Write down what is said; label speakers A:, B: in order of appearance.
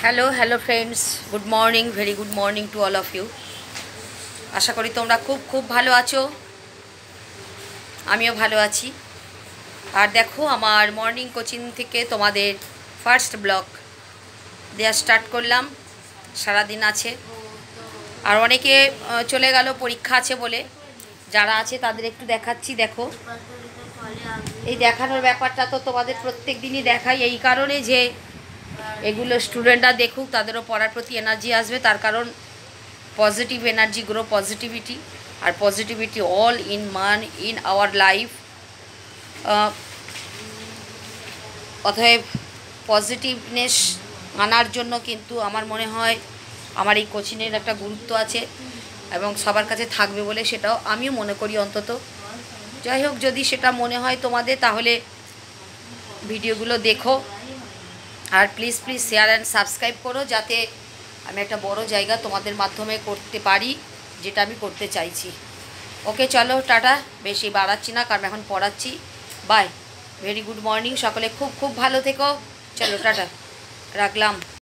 A: Hello friends, good morning, very good morning to all of you. आशा करी তোমরা খুব খুব ভালো আছো, আমিও ভালো আছি। আর দেখো আমার মর্নিং কোচিং থেকে তোমাদের ফার্স্ট ব্লগ দেওয়া স্টার্ট করলাম। সারা দিন আছে, আর অনেকে চলে গেল পরীক্ষা আছে বলে। যারা আছে তাদের একটু দেখাচ্ছি। দেখো, এই দেখানোর ব্যাপারটা তো তোমাদের প্রত্যেক দিনই দেখাই, এই কারণে যে এগুলো স্টুডেন্টরা দেখুক, তাদেরও পড়ার প্রতি এনার্জি আসবে। তার কারণ পজিটিভ এনার্জি গ্রো পজিটিভিটি, আর positivity all in man in our life. অতএব পজিটিভনেস আনার জন্য কিন্তু আমার মনে হয় আমার এই কোচিংয়ের একটা গুরুত্ব আছে এবং সবার কাছে থাকবে বলে সেটাও আমিও মনে করি অন্তত। যাই হোক, যদি সেটা মনে হয় তোমাদের, তাহলে ভিডিওগুলো দেখো আর প্লিজ শেয়ার অ্যান্ড সাবস্ক্রাইব করো, যাতে আমি একটা বড় জায়গা তোমাদের মাধ্যমে করতে পারি, যেটা আমি করতে চাইছি। ওকে, চলো টাটা, বেশি বাড়াচ্ছি না কারণ এখন পড়াচ্ছি। বাই, ভেরি গুড মর্নিং, সকলে খুব খুব ভালো থেকো। চলো টাটা, রাখলাম।